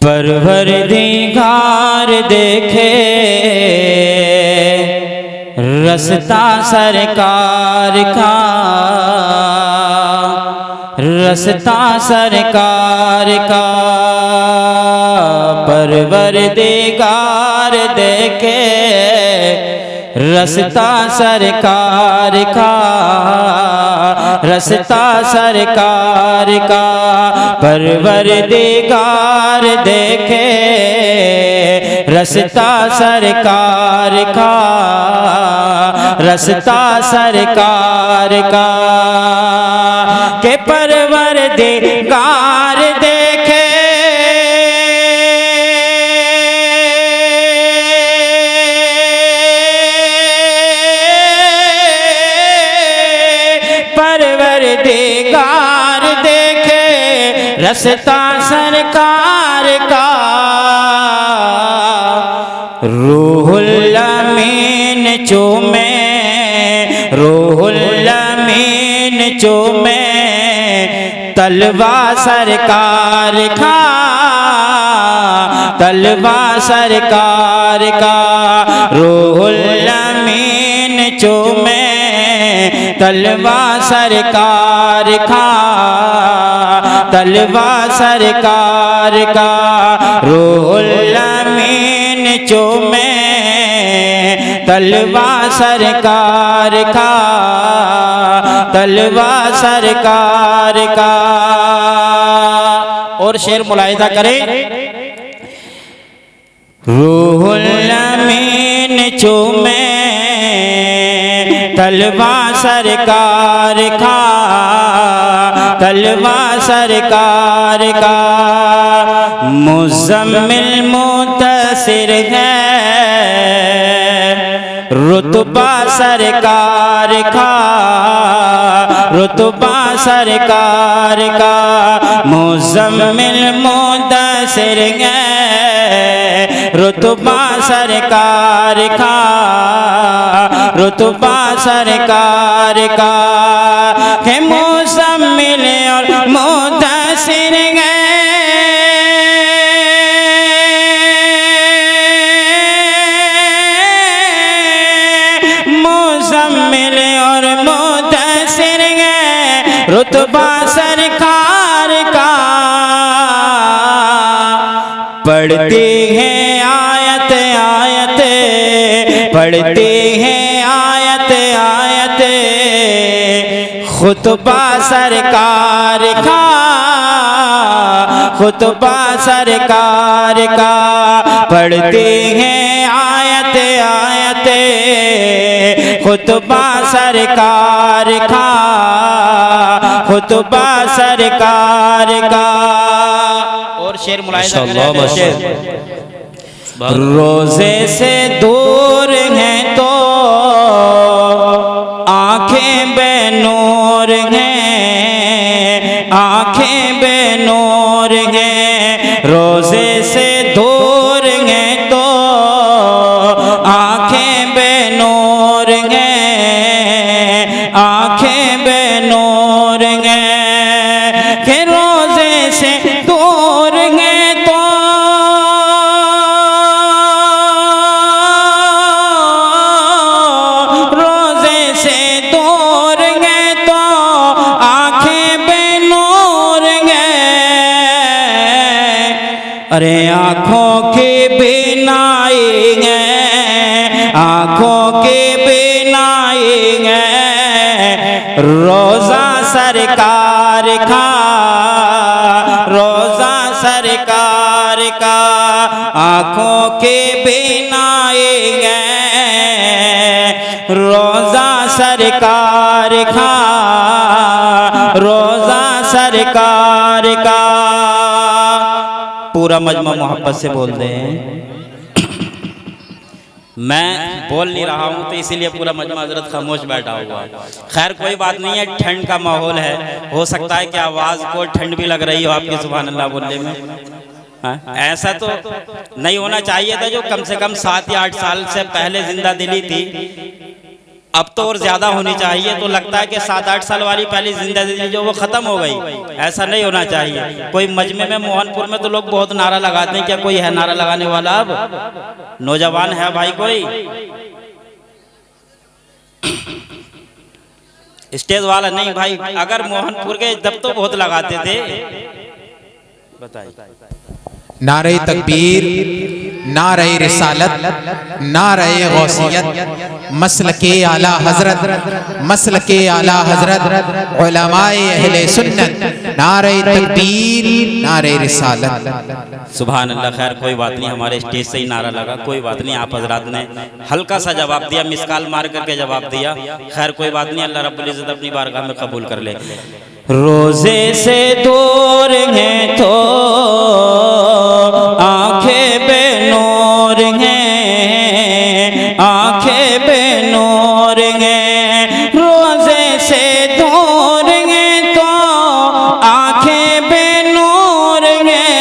परवरदिगार देखे रस्ता सरकार का, रस्ता सरकार का। परवरदिगार देखे रस्ता सरकार का, रस्ता सरकार का। परवरदिगार देखे रस्ता सरकार का, रस्ता सरकार का। के परवरदिगार देखे परवरदिगार देखे रस्ता सरकार का। रूहुल अमीन चूमे, रूहुल अमीन चूमे तलवा सरकार का, तलवा सरकार का। रूहुल अमीन चूमे तलवा सरकार का, तलवा सरकार का। रूहुल अमीन चूमे तलवा सरकार का, तलवा सरकार का। और शेर मुलाहिजा करें। रूहुल अमीन चूमे तलवा सरकार का, तलवा सरकार का। मुज़म्मिल मुत्तसिर है रुतबा सरकार का, रुतबा सरकार का। मुज़म्मिल मुत्तसिर है रुतबा सरकार का, रुतबा सरकार का। है मुज़म्मिल और मुद्दसिर है, मुज़म्मिल और मुद्दसिर है रुतबा सरकार का। पढ़ते हैं आयत आयत, पढ़ते हैं आयत आयत खुतबा सरकार का, खुतबा सरकार का। पढ़ते हैं आयत आयत खुतबा सरकार का, खुतबा सरकार का। और शेर मुलाहिजा करें। रोजे से दूर हैं तो आंखें बेनूर हैं, आंखें बेनूर हैं। रोजे से दूर हैं तो आंखें बेनूर हैं, आंखें बेनूर हैं। कि रोजे से दूर हैं तो रोजे से दूर हैं तो आंखें बेनूर हैं। अरे आँखों की बीनाई है, आँखों की बीनाई है रोज़ा सरकार का, रोज़ा सरकार का। आँखों की बीनाई है रोज़ा सरकार का, रोज़ा सरकार का। पूरा मजमा मोहब्बत से बोल दें। मैं बोल नहीं रहा हूँ तो इसीलिए पूरा मजमा हजरत खामोश बैठा हुआ है। खैर कोई बात नहीं है, ठंड का माहौल है, हो सकता है कि आवाज़ को ठंड भी लग रही हो आपकी सुभान अल्लाह बोलने में। ऐसा तो नहीं होना चाहिए था। जो कम से कम 7 या 8 साल से पहले जिंदा दिली थी अब तो और ज्यादा होनी चाहिए। तो लगता है कि 7-8 साल वाली पहली जिंदगी जो वो खत्म हो गई, ऐसा नहीं होना चाहिए। कोई मजमे में मोहनपुर में तो लोग बहुत नारा लगाते हैं, क्या कोई है नारा लगाने वाला? अब नौजवान है भाई कोई? स्टेज वाला नहीं भाई। अगर मोहनपुर के जब तो बहुत लगाते थे। बताइए। नारे तकबीर, नारे रिसालत, नारे गौसियत, मसलके आला हजरत, मसलके आला हजरत, उलमाए अहले सुन्नत, नारे तकबीर, नारे रिसालत। सुभान अल्लाह। खैर कोई बात नहीं, हमारे स्टेज से ही नारा लगा, कोई बात नहीं। आप हजरात ने हल्का सा जवाब दिया, मिसकाल मार करके जवाब दिया। खैर कोई बात नहीं, अल्लाह रब्बुल इज्जत अपनी बारगाह में कबूल कर ले। रोजे से दूर हैं तो आंखें बेनूर हैं, आंखें बेनूर हैं। रोजे से दूर हैं तो आंखें बेनूर हैं।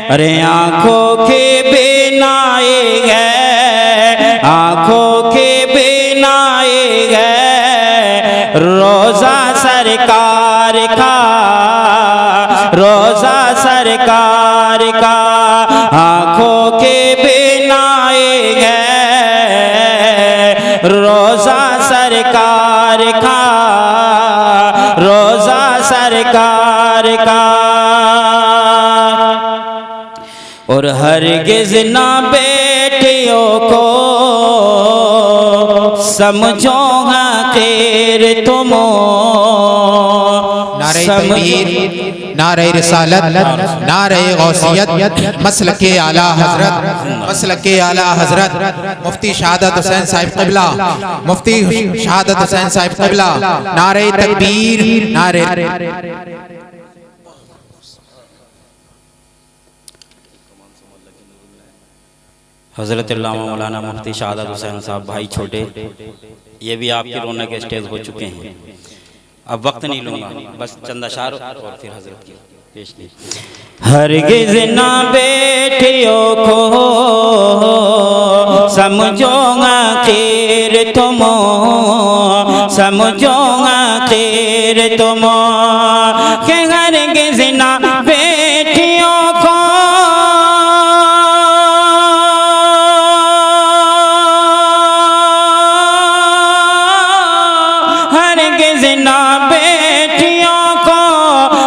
अरे आंखों के बिनाई है, आंखों के बिनाई है रोजा सरकार का, रोजा सरकार का। आंखों के बिनाई है रोजा सरकार का, रोजा सरकार का। और हरगिज़ ना बेटियों को समझो हक़ीर तुम। नारे तकबीर, नारे रिसालत, नारे गौसियत, मसलके आला हजरत, मसलके आला हजरत मुफ्ती शहादत हुसैन साहिब क़िबला, मुफ्ती शहादत हुसैन साहिब क़िबला। नारे तकबीर, नारे हज़रत अल्लामा मौलाना मुफ्ती शहादत हुसैन साहब भाई छोटे, ये भी आपके रोने के स्टेज हो चुके हैं। अब वक्त नहीं लूँगा, बस चंद अशार और फिर हजरत की पेश की। हरगिज़ ना बेटियों को समझो हक़ीर तुम, समझो हक़ीर तुम। कि हरगिज़ ना बेटियों को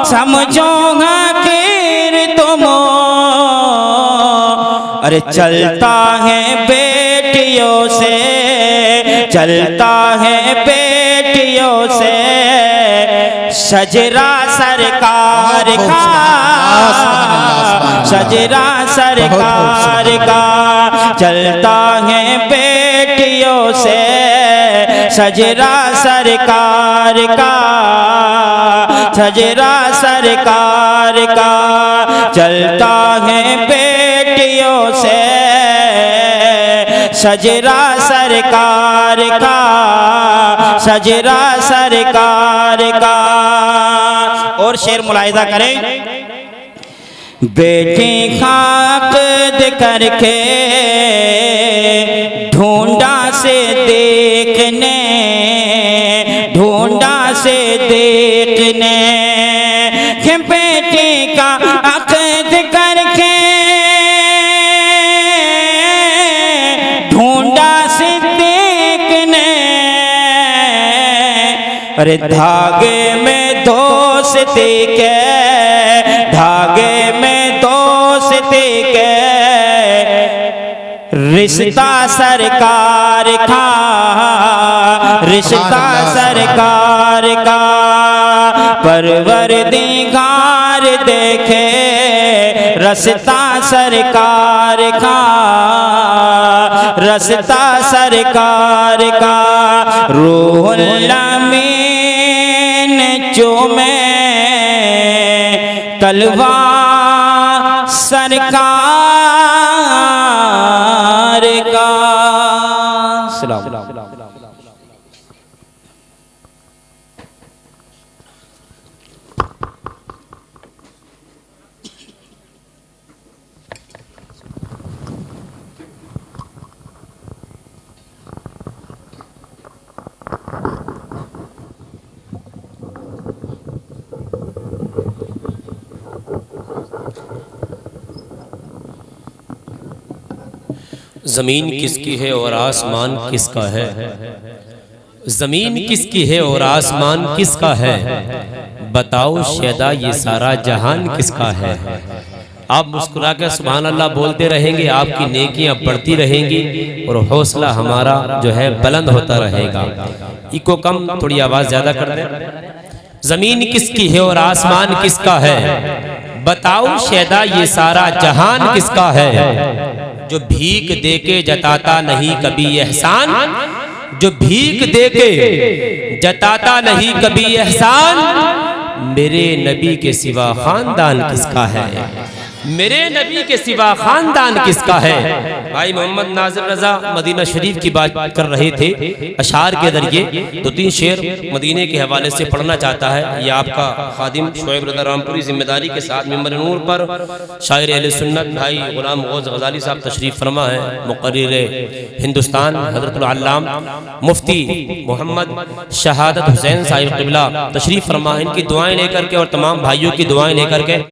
समझो हक़ीर तुम। अरे चलता है बेटियों से, चलता है बेटियों से शजरा सरकार का, शजरा सरकार का। चलता है बेटियों से शजरा सरकार का, शजरा सरकार का। चलता है बेटियों से शजरा सरकार का, शजरा सरकार का। और शेर मुलाहिजा करें। बेटी खाकद करके ढूंढा से देखने, ढूंढा से देखने। कि बेटी का अक़द करके ढूंढा से देखने। अरे धागे में दोस्ती के, धागे में दोस्ती के रिश्ता सरकार का, रिश्ता सरकार का। परवरदिगार देखे रस्ता सरकार का, रस्ता सरकार का। रूहुल अमीन चूमे तलवा सरकार का। सलाम। ज़मीन किसकी है और आसमान किसका है? ज़मीन किसकी है और आसमान किसका है? बताओ शैदा ये सारा जहान किसका है? आप मुस्कुरा कर सुभान अल्लाह बोलते रहेंगे, आपकी नेकियां बढ़ती रहेंगी और हौसला हमारा जो है बुलंद होता रहेगा। इको कम, थोड़ी आवाज़ ज़्यादा कर दें। ज़मीन किसकी है और आसमान किसका है? बताओ शैदा ये सारा जहान किसका है? जो भीख देके जताता नहीं कभी एहसान, जो भीख देके जताता नहीं कभी एहसान, मेरे नबी के सिवा खानदान किसका है? मेरे नबी के सिवा खानदान किसका है? भाई मोहम्मद नाजिर रजा मदीना शरीफ की बात कर रहे थे अशार के जरिए, तो 3 शेर मदीने के हवाले से पढ़ना चाहता है। ये आपका खादिम शोएब रज़ा रामपुरी जिम्मेदारी के साथ मिंबर नूर पर शायर अहले सुन्नत भाई गुलाम गौस गजाली साहब तशरीफ फरमा है। मुक़र्रिर हिंदुस्तान हज़रतुल अल्लाम मुफ्ती मोहम्मद शहादत हुसैन साहिब क़िबला तशरीफ फरमा, इनकी दुआएं लेकर के और तमाम भाइयों की दुआएं लेकर के